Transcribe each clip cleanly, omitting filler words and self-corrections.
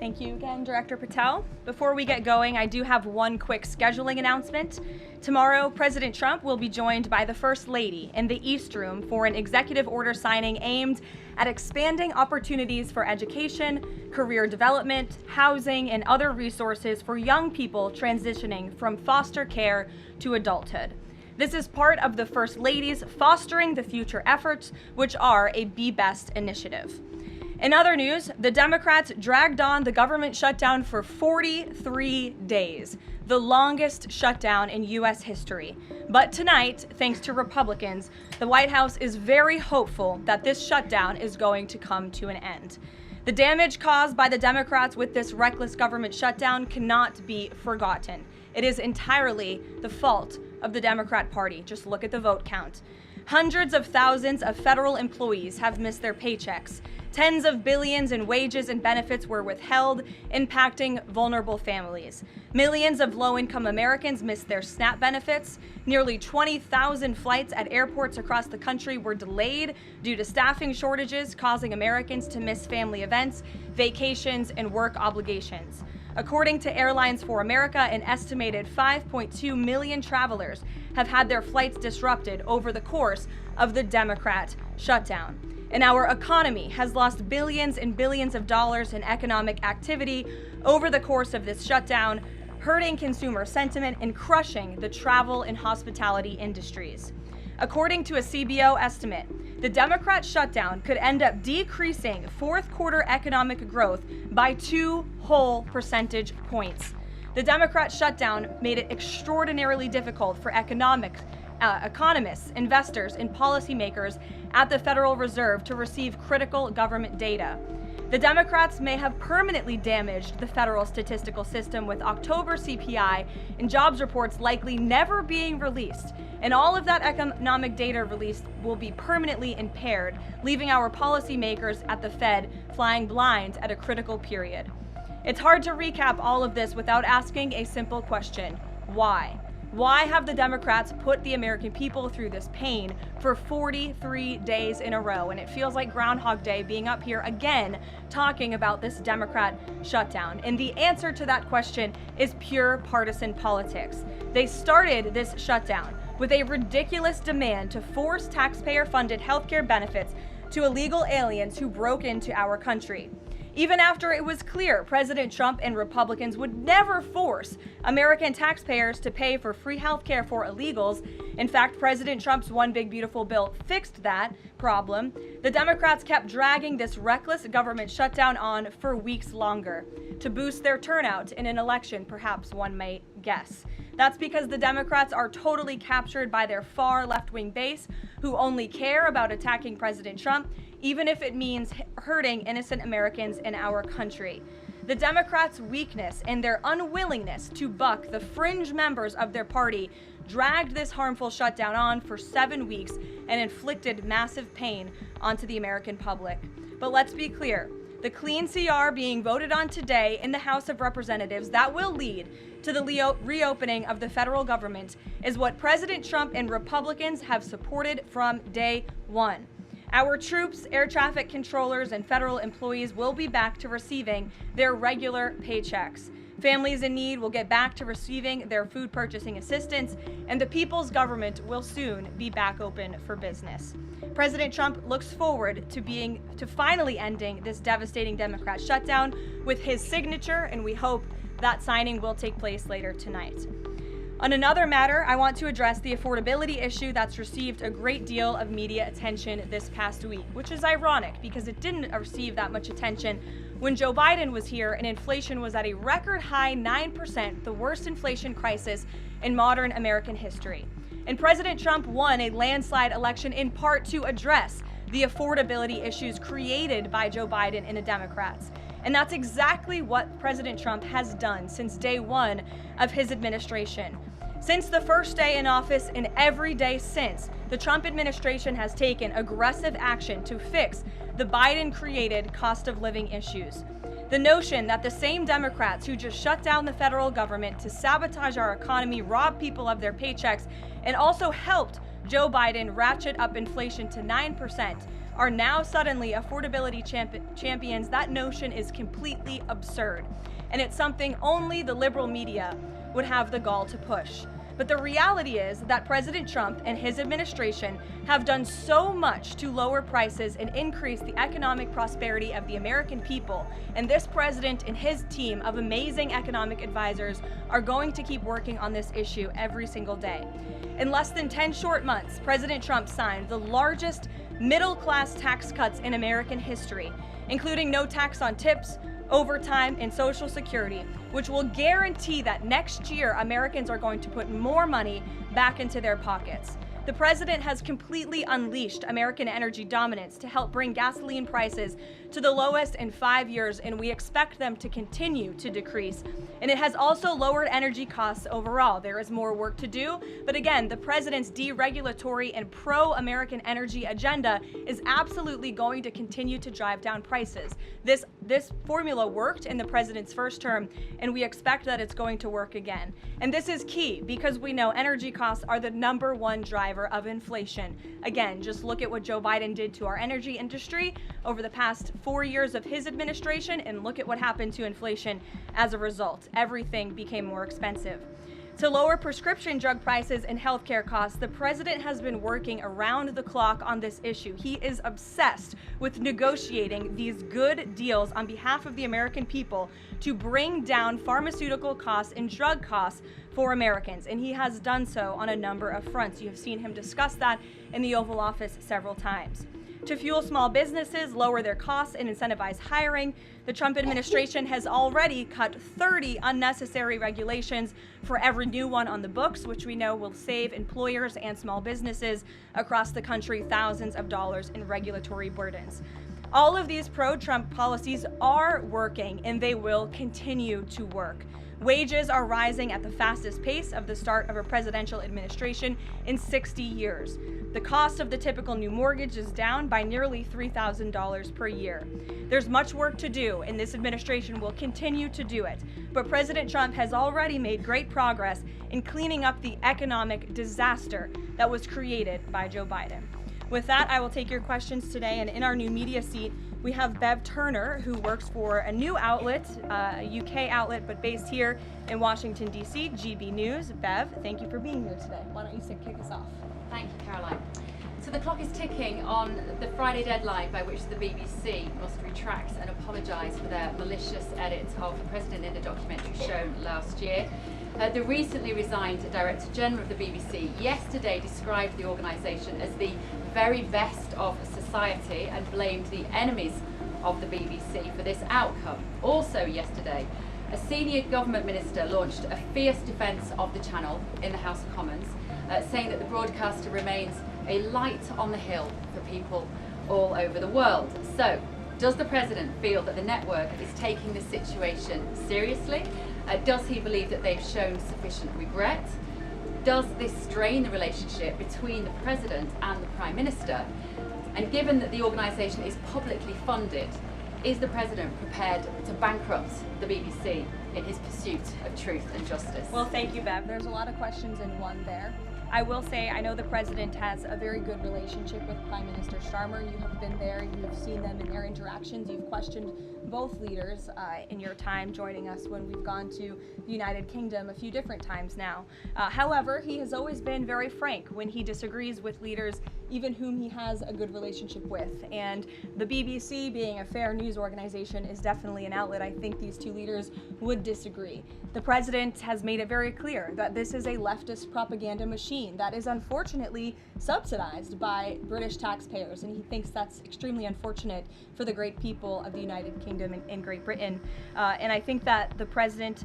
Thank you again, Director Patel. Before we get going, I do have one quick scheduling announcement. Tomorrow, President Trump will be joined by the First Lady in the East Room for an executive order signing aimed at expanding opportunities for education, career development, housing, and other resources for young people transitioning from foster care to adulthood. This is part of the First Lady's Fostering the Future efforts, which are a Be Best initiative. In other news, the Democrats dragged on the government shutdown for 43 days, the longest shutdown in U.S. history. But tonight, thanks to Republicans, the White House is very hopeful that this shutdown is going to come to an end. The damage caused by the Democrats with this reckless government shutdown cannot be forgotten. It is entirely the fault of the Democrat Party. Just look at the vote count. Hundreds of thousands of federal employees have missed their paychecks. Tens of billions in wages and benefits were withheld, impacting vulnerable families. Millions of low-income Americans missed their SNAP benefits. Nearly 20,000 flights at airports across the country were delayed due to staffing shortages, causing Americans to miss family events, vacations, and work obligations. According to Airlines for America, an estimated 5.2 million travelers have had their flights disrupted over the course of the Democrat shutdown. And our economy has lost billions and billions of dollars in economic activity over the course of this shutdown, hurting consumer sentiment and crushing the travel and hospitality industries. According to a CBO estimate, the Democrat shutdown could end up decreasing fourth quarter economic growth by 2 whole percentage points. The Democrat shutdown made it extraordinarily difficult for economists, investors, and policymakers at the Federal Reserve to receive critical government data. The Democrats may have permanently damaged the federal statistical system, with October CPI and jobs reports likely never being released. And all of that economic data released will be permanently impaired, leaving our policymakers at the Fed flying blind at a critical period. It's hard to recap all of this without asking a simple question: why? Why have the Democrats put the American people through this pain for 43 days in a row? And it feels like Groundhog Day being up here again talking about this Democrat shutdown. And the answer to that question is pure partisan politics. They started this shutdown with a ridiculous demand to force taxpayer-funded healthcare benefits to illegal aliens who broke into our country. Even after it was clear President Trump and Republicans would never force American taxpayers to pay for free health care for illegals. In fact, President Trump's One Big Beautiful Bill fixed that problem. The Democrats kept dragging this reckless government shutdown on for weeks longer to boost their turnout in an election, perhaps one might guess. That's because the Democrats are totally captured by their far left-wing base, who only care about attacking President Trump, even if it means hurting innocent Americans in our country. The Democrats' weakness and their unwillingness to buck the fringe members of their party dragged this harmful shutdown on for 7 weeks and inflicted massive pain onto the American public. But let's be clear, the clean CR being voted on today in the House of Representatives that will lead to the reopening of the federal government is what President Trump and Republicans have supported from day one. Our troops, air traffic controllers, and federal employees will be back to receiving their regular paychecks. Families in need will get back to receiving their food purchasing assistance, and the people's government will soon be back open for business. President Trump looks forward to finally ending this devastating Democrat shutdown with his signature, and we hope that signing will take place later tonight. On another matter, I want to address the affordability issue that's received a great deal of media attention this past week, which is ironic because it didn't receive that much attention when Joe Biden was here and inflation was at a record high 9%, the worst inflation crisis in modern American history. And President Trump won a landslide election in part to address the affordability issues created by Joe Biden and the Democrats. And that's exactly what President Trump has done since day one of his administration. Since the first day in office and every day since, the Trump administration has taken aggressive action to fix the Biden-created cost of living issues. The notion that the same Democrats who just shut down the federal government to sabotage our economy, rob people of their paychecks, and also helped Joe Biden ratchet up inflation to 9% are now suddenly affordability champions, that notion is completely absurd. And it's something only the liberal media would have the gall to push. But the reality is that President Trump and his administration have done so much to lower prices and increase the economic prosperity of the American people. And this president and his team of amazing economic advisors are going to keep working on this issue every single day. In less than 10 short months, President Trump signed the largest middle-class tax cuts in American history, including no tax on tips, overtime, and Social Security, which will guarantee that next year Americans are going to put more money back into their pockets. The president has completely unleashed American energy dominance to help bring gasoline prices to the lowest in 5 years, and we expect them to continue to decrease. And it has also lowered energy costs overall. There is more work to do, but again, the president's deregulatory and pro-American energy agenda is absolutely going to continue to drive down prices. This formula worked in the president's first term, and we expect that it's going to work again. And this is key because we know energy costs are the #1 driver of inflation. Again, just look at what Joe Biden did to our energy industry over the past 4 years of his administration, and look at what happened to inflation as a result. Everything became more expensive. To lower prescription drug prices and healthcare costs, the president has been working around the clock on this issue. He is obsessed with negotiating these good deals on behalf of the American people to bring down pharmaceutical costs and drug costs for Americans, and he has done so on a number of fronts. You have seen him discuss that in the Oval Office several times. To fuel small businesses, lower their costs, and incentivize hiring, the Trump administration has already cut 30 unnecessary regulations for every new one on the books, which we know will save employers and small businesses across the country thousands of dollars in regulatory burdens. All of these pro-Trump policies are working, and they will continue to work. Wages are rising at the fastest pace of the start of a presidential administration in 60 years. The cost of the typical new mortgage is down by nearly $3,000 per year. There's much work to do, and this administration will continue to do it. But President Trump has already made great progress in cleaning up the economic disaster that was created by Joe Biden. With that, I will take your questions today, and in our new media seat, we have Bev Turner, who works for a new outlet, a UK outlet, but based here in Washington, D.C., GB News. Bev, thank you for being here today. Why don't you kick us off? Thank you, Caroline. So the clock is ticking on the Friday deadline by which the BBC must retract and apologise for their malicious edit of the president in the documentary shown last year. The recently resigned Director General of the BBC yesterday described the organisation as the very best of society and blamed the enemies of the BBC for this outcome. Also yesterday, a senior government minister launched a fierce defence of the channel in the House of Commons, saying that the broadcaster remains a light on the hill for people all over the world. So, does the president feel that the network is taking the situation seriously? Does he believe that they've shown sufficient regret? Does this strain the relationship between the president and the prime minister? And given that the organisation is publicly funded, is the president prepared to bankrupt the BBC in his pursuit of truth and justice? Well, thank you, Bev. There's a lot of questions in one there. I will say I know the president has a very good relationship with Prime Minister Starmer. You have been there, you have seen them in their interactions, you've questioned both leaders in your time joining us when we've gone to the United Kingdom a few different times now. However, he has always been very frank when he disagrees with leaders, even whom he has a good relationship with. And the BBC, being a fair news organization, is definitely an outlet I think these two leaders would disagree. The president has made it very clear that this is a leftist propaganda machine that is unfortunately subsidized by British taxpayers, and he thinks that's extremely unfortunate for the great people of the United Kingdom and Great Britain. And I think that the president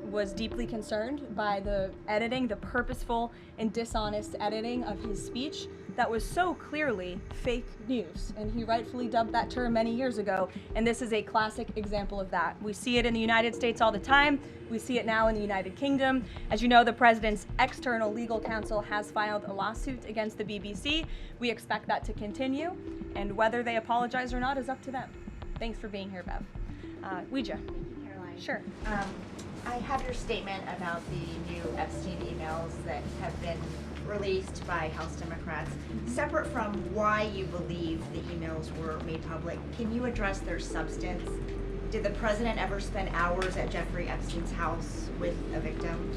was deeply concerned by the editing, the purposeful and dishonest editing of his speech that was so clearly fake news, and he rightfully dubbed that term many years ago, and this is a classic example of that. We see it in the United States all the time. We see it now in the United Kingdom. As you know, the president's external legal counsel has filed a lawsuit against the BBC. We expect that to continue, and whether they apologize or not is up to them. Thanks for being here, Bev. Weijia. Thank you, Caroline. Sure. I have your statement about the new Epstein emails that have been released by House Democrats. Separate from why you believe the emails were made public, can you address their substance? Did the president ever spend hours at Jeffrey Epstein's house with a victim?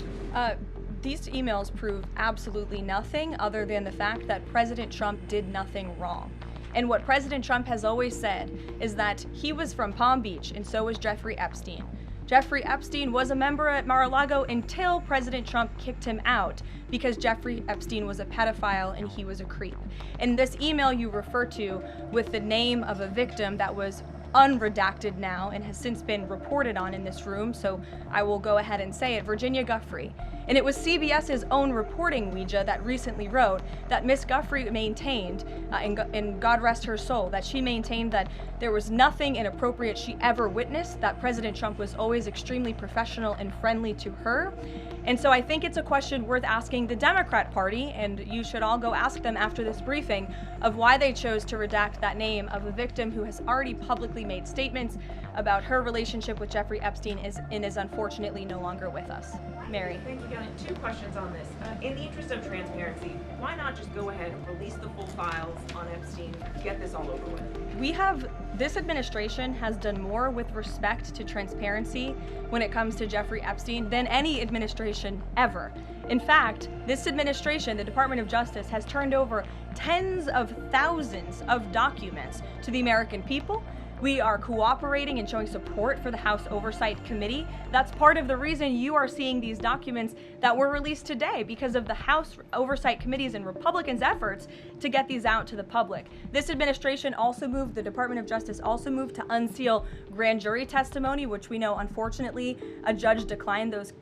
These emails prove absolutely nothing other than the fact that President Trump did nothing wrong. And what President Trump has always said is that he was from Palm Beach, and so was Jeffrey Epstein. Jeffrey Epstein was a member at Mar-a-Lago until President Trump kicked him out because Jeffrey Epstein was a pedophile and he was a creep. And this email you refer to with the name of a victim that was unredacted now and has since been reported on in this room, so I will go ahead and say it, Virginia Giuffre. And it was CBS's own reporting, Weijia, that recently wrote that Miss Giuffre maintained, and God rest her soul, that she maintained that there was nothing inappropriate she ever witnessed, that President Trump was always extremely professional and friendly to her. And so I think it's a question worth asking the Democrat Party, and you should all go ask them after this briefing, of why they chose to redact that name of a victim who has already publicly made statements about her relationship with Jeffrey Epstein and is unfortunately no longer with us. Mary. Thank you, Karoline. Two questions on this. In the interest of transparency, why not just go ahead and release the full files on Epstein, get this all over with? This administration has done more with respect to transparency when it comes to Jeffrey Epstein than any administration ever. In fact, this administration, the Department of Justice, has turned over tens of thousands of documents to the American people. We are cooperating and showing support for the House Oversight Committee. That's part of the reason you are seeing these documents that were released today, because of the House Oversight Committee's and Republicans' efforts to get these out to the public. This administration also moved, the Department of Justice also moved to unseal grand jury testimony, which we know, unfortunately, a judge declined those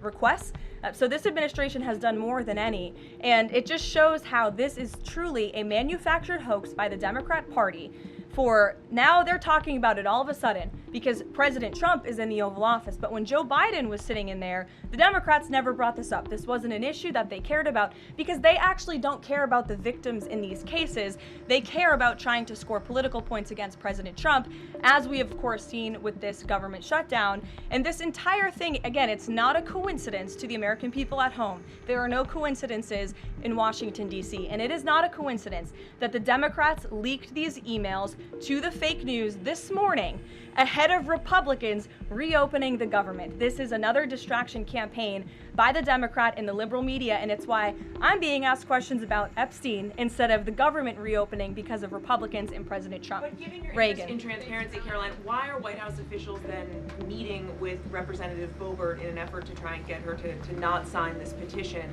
requests. So this administration has done more than any, and it just shows how this is truly a manufactured hoax by the Democrat Party. For now, they're talking about it all of a sudden because President Trump is in the Oval Office. But when Joe Biden was sitting in there, the Democrats never brought this up. This wasn't an issue that they cared about because they actually don't care about the victims in these cases. They care about trying to score political points against President Trump, as we have, of course, seen with this government shutdown. And this entire thing, again, it's not a coincidence to the American people at home. There are no coincidences in Washington, D.C. And it is not a coincidence that the Democrats leaked these emails to the fake news this morning ahead of Republicans reopening the government. This is another distraction campaign by the Democrat and the liberal media, and it's why I'm being asked questions about Epstein instead of the government reopening because of Republicans and President Trump. But given your Reagan. interest in transparency, Karoline, why are White House officials then meeting with Representative Boebert in an effort to try and get her to not sign this petition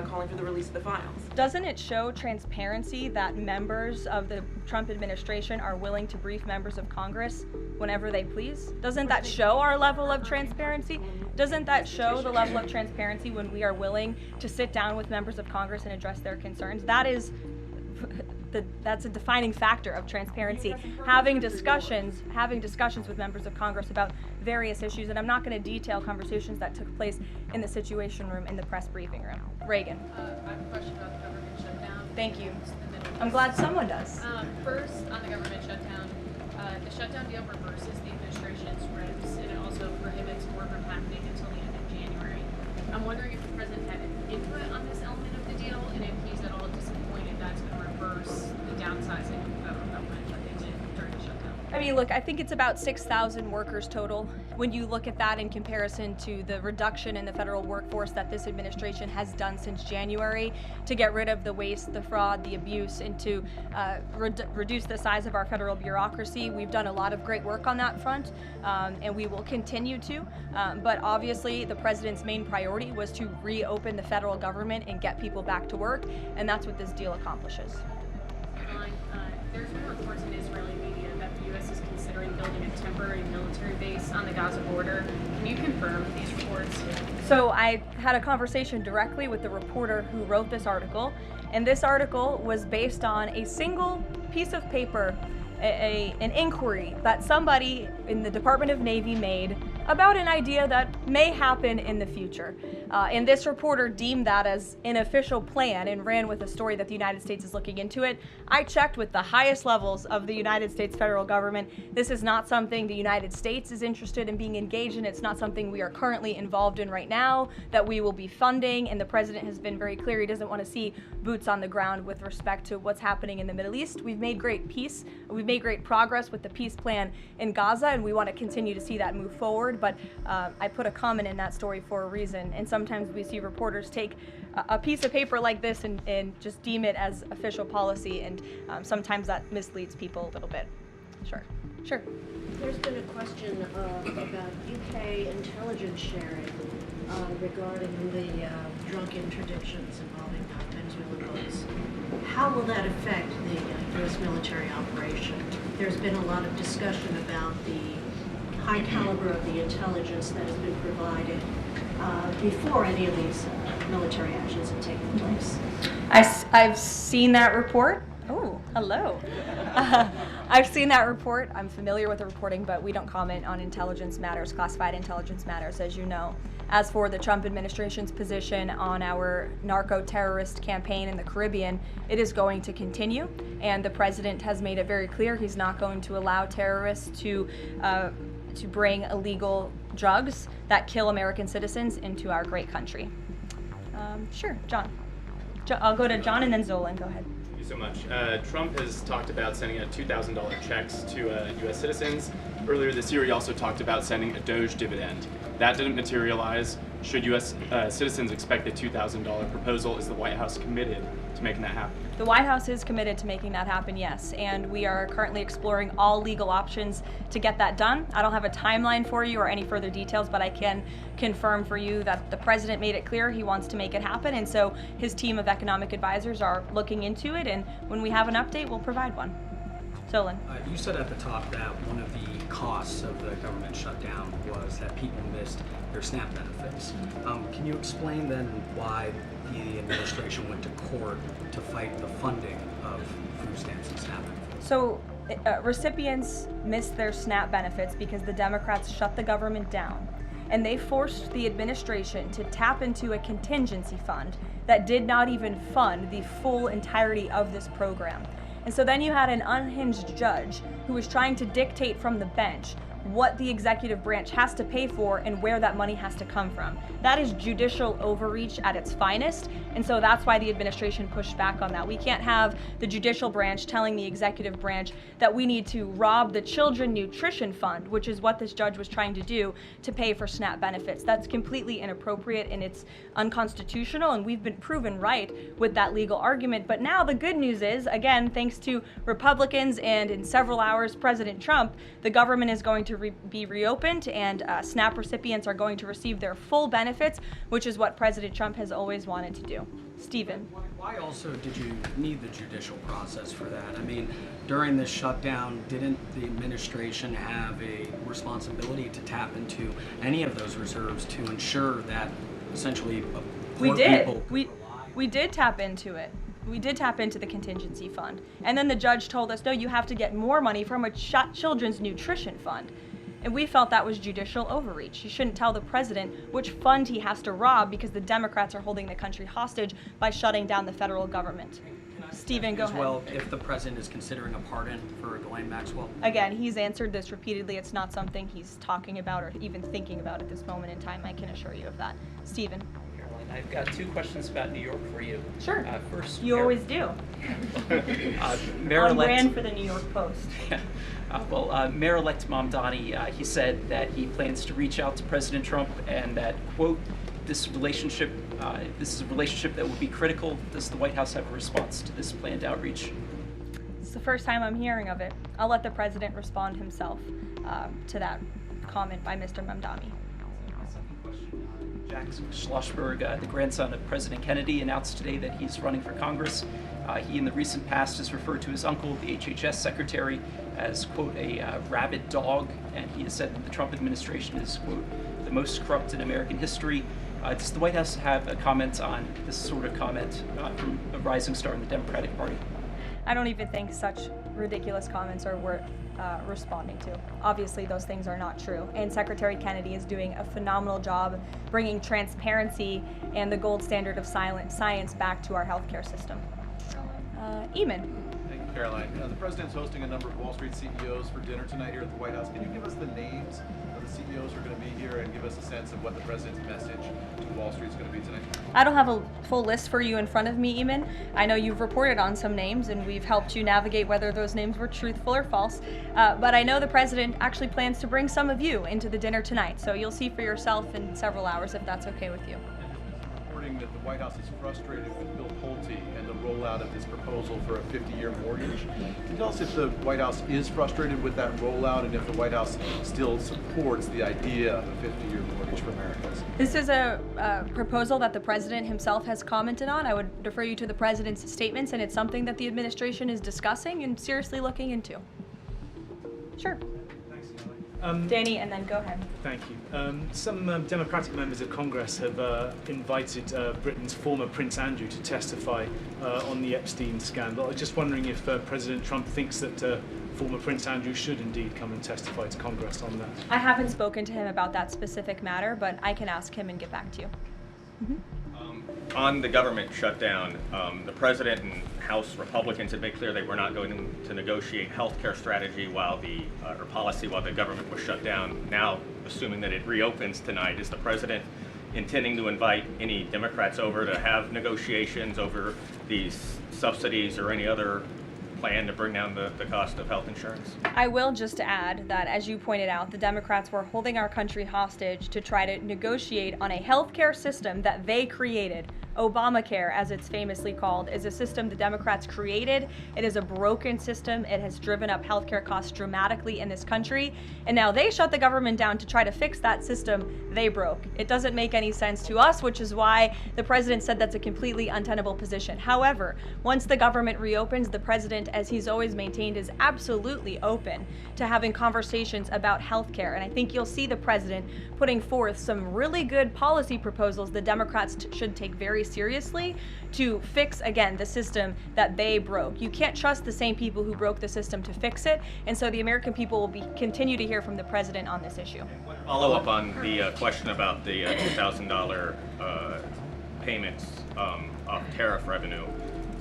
calling for the release of the files? Doesn't it show transparency that members of the Trump administration are willing to brief members of Congress whenever they please? Doesn't that show our level of transparency? Doesn't that show the level of transparency when we are willing to sit down with members of Congress and address their concerns? That's a defining factor of transparency, having discussions with members of Congress about various issues. And I'm not going to detail conversations that took place in the Situation Room in the press briefing room. Reagan. I have a question about the government shutdown. Thank you. I'm glad someone does. First, on the government shutdown, the shutdown deal reverses the administration's regs, and it also prohibits more from happening until the end of January. I'm wondering if the president had an input on this element of the deal, and if he's at all disappointed that's going to reverse the downsizing of the federal government that they did during the shutdown. I mean, look, I think it's about 6,000 workers total. When you look at that in comparison to the reduction in the federal workforce that this administration has done since January to get rid of the waste, the fraud, the abuse, and to reduce the size of our federal bureaucracy, we've done a lot of great work on that front, and we will continue to. But obviously, the president's main priority was to reopen the federal government and get people back to work, and that's what this deal accomplishes. There's been reports in Israeli media that the U.S. is considering building a temporary military base on the Gaza border. Can you confirm these reports? So I had a conversation directly with the reporter who wrote this article, and this article was based on a single piece of paper, an inquiry that somebody in the Department of Navy made about an idea that may happen in the future. And this reporter deemed that as an official plan and ran with a story that the United States is looking into it. I checked with the highest levels of the United States federal government. This is not something the United States is interested in being engaged in. It's not something we are currently involved in right now that we will be funding. And the president has been very clear he doesn't want to see boots on the ground with respect to what's happening in the Middle East. We've made great peace. We've made great progress with the peace plan in Gaza, and we want to continue to see that move forward. But I put a comment in that story for a reason. And sometimes we see reporters take a piece of paper like this and just deem it as official policy, and sometimes that misleads people a little bit. Sure. There's been a question about UK intelligence sharing regarding the drunk interdictions involving Venezuelan boats. How will that affect the U.S. military operation? There's been a lot of discussion about the high caliber of the intelligence that has been provided before any of these military actions have taken place. I've seen that report. Oh, hello. I've seen that report. I'm familiar with the reporting, but we don't comment on intelligence matters, classified intelligence matters, as you know. As for the Trump administration's position on our narco-terrorist campaign in the Caribbean, it is going to continue, and the president has made it very clear he's not going to allow terrorists to bring illegal drugs that kill American citizens into our great country. Sure, John. I'll go to John and then Zolan. Go ahead. Thank you so much. Trump has talked about sending out $2,000 checks to U.S. citizens. Earlier this year, he also talked about sending a Doge dividend. That didn't materialize. Should U.S. Citizens expect the $2,000 proposal? Is the White House committed to making that happen? The White House is committed to making that happen, yes, and we are currently exploring all legal options to get that done. I don't have a timeline for you or any further details, but I can confirm for you that the president made it clear he wants to make it happen, and so his team of economic advisors are looking into it, and when we have an update, we'll provide one. Solon. You said at the top that one of the costs of the government shutdown was that people missed their SNAP benefits. Can you explain then why the administration went to court to fight the funding of food stamps and SNAP benefits? So recipients missed their SNAP benefits because the Democrats shut the government down, and they forced the administration to tap into a contingency fund that did not even fund the full entirety of this program. And so then you had an unhinged judge who was trying to dictate from the bench what the executive branch has to pay for and where that money has to come from. That is judicial overreach at its finest, and so that's why the administration pushed back on that. We can't have the judicial branch telling the executive branch that we need to rob the Children Nutrition Fund, which is what this judge was trying to do, to pay for SNAP benefits. That's completely inappropriate and it's unconstitutional, and we've been proven right with that legal argument. But now the good news is, again, thanks to Republicans and in several hours President Trump, the government is going to be reopened, and SNAP recipients are going to receive their full benefits, which is what President Trump has always wanted to do. Stephen. Why also did you need the judicial process for that? I mean, during this shutdown, didn't the administration have a responsibility to tap into any of those reserves to ensure that essentially we did. People we did tap into it. We did tap into the contingency fund. And then the judge told us, no, you have to get more money from a children's nutrition fund. And we felt that was judicial overreach. You shouldn't tell the president which fund he has to rob because the Democrats are holding the country hostage by shutting down the federal government. Stephen, go ahead. Well, if the president is considering a pardon for Ghislaine Maxwell? Again, he's answered this repeatedly. It's not something he's talking about or even thinking about at this moment in time. I can assure you of that. Stephen. Caroline, I've got two questions about New York for you. Sure. First, you always do. On brand for the New York Post. Mayor-elect Mamdani, he said that he plans to reach out to President Trump and that, quote, this is a relationship that will be critical. Does the White House have a response to this planned outreach? It's the first time I'm hearing of it. I'll let the president respond himself to that comment by Mr. Mamdani. Second question, Jack Schlossberg, the grandson of President Kennedy, announced today that he's running for Congress. He in the recent past has referred to his uncle, the HHS secretary, as, quote, a rabid dog, and he has said that the Trump administration is, quote, the most corrupt in American history. Does the White House have a comment on this sort of comment from a rising star in the Democratic Party? I don't even think such ridiculous comments are responding to. Obviously, those things are not true. And Secretary Kennedy is doing a phenomenal job bringing transparency and the gold standard of science back to our healthcare system. Eamon. Thank you, Caroline. The president's hosting a number of Wall Street CEOs for dinner tonight here at the White House. Can you give us the names of the CEOs who are going to be here and give us a sense of what the president's message to Wall Street is going to be tonight? I don't have a full list for you in front of me, Eamon. I know you've reported on some names and we've helped you navigate whether those names were truthful or false. But I know the president actually plans to bring some of you into the dinner tonight, so you'll see for yourself in several hours if that's okay with you. Reporting that the White House is frustrated with Bill Pulte and the rollout of his proposal for a 50-year mortgage. Can you tell us if the White House is frustrated with that rollout and if the White House still supports the idea of a 50-year mortgage for Americans? This is a proposal that the president himself has commented on. I would defer you to the president's statements, and it's something that the administration is discussing and seriously looking into. Sure. Danny, and then go ahead. Thank you. Some Democratic members of Congress have invited Britain's former Prince Andrew to testify on the Epstein scandal. I was just wondering if President Trump thinks that former Prince Andrew should indeed come and testify to Congress on that. I haven't spoken to him about that specific matter, but I can ask him and get back to you. On the government shutdown, the president and House Republicans have made clear they were not going to negotiate healthcare strategy or policy while the government was shut down. Now, assuming that it reopens tonight, is the president intending to invite any Democrats over to have negotiations over these subsidies or any other plan to bring down the cost of health insurance? I will just add that, as you pointed out, the Democrats were holding our country hostage to try to negotiate on a healthcare system that they created. Obamacare, as it's famously called, is a system the Democrats created. It is a broken system. It has driven up healthcare costs dramatically in this country. And now they shut the government down to try to fix that system they broke. It doesn't make any sense to us, which is why the president said that's a completely untenable position. However, once the government reopens, the president, as he's always maintained, is absolutely open to having conversations about healthcare. And I think you'll see the president putting forth some really good policy proposals the Democrats should take very seriously to fix, again, the system that they broke. You can't trust the same people who broke the system to fix it, and so the American people will continue to hear from the president on this issue. Follow up on the question about the $2,000 payments of tariff revenue.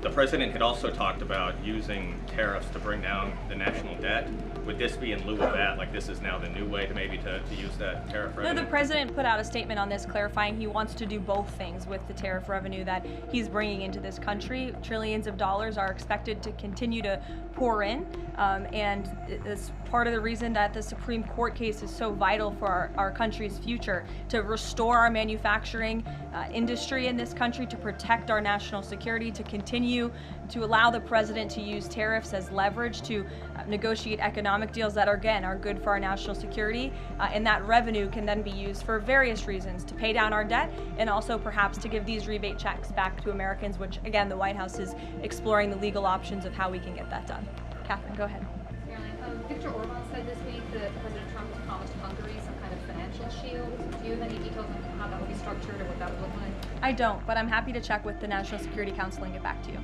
The president had also talked about using tariffs to bring down the national debt. Would this be in lieu of that? Like, this is now the new way to maybe to use that tariff revenue? No, the president put out a statement on this clarifying he wants to do both things with the tariff revenue that he's bringing into this country. Trillions of dollars are expected to continue to pour in, and it's part of the reason that the Supreme Court case is so vital for our country's future, to restore our manufacturing industry in this country, to protect our national security, to continue to allow the president to use tariffs as leverage to negotiate economic deals that, again, are good for our national security. And that revenue can then be used for various reasons, to pay down our debt and also perhaps to give these rebate checks back to Americans, which, again, the White House is exploring the legal options of how we can get that done. Catherine, go ahead. Viktor Orban said this week that President Trump has promised Hungary some kind of financial shield. Do you have any details on how that would be structured or what that would look like? I don't, but I'm happy to check with the National Security Council and get back to you.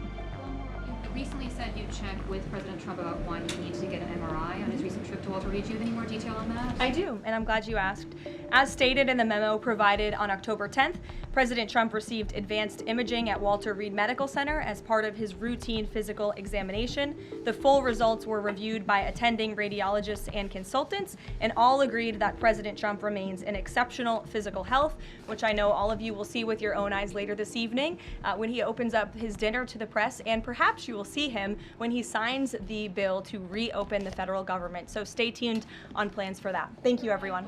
You recently said you checked with President Trump about why he needs to get an MRI on his recent trip to Walter Reed. Do you have any more detail on that? I do, and I'm glad you asked. As stated in the memo provided on October 10th, President Trump received advanced imaging at Walter Reed Medical Center as part of his routine physical examination. The full results were reviewed by attending radiologists and consultants, and all agreed that President Trump remains in exceptional physical health, which I know all of you will see with your own eyes later this evening when he opens up his dinner to the press, and perhaps you will see him when he signs the bill to reopen the federal government. So stay tuned on plans for that. Thank you, everyone.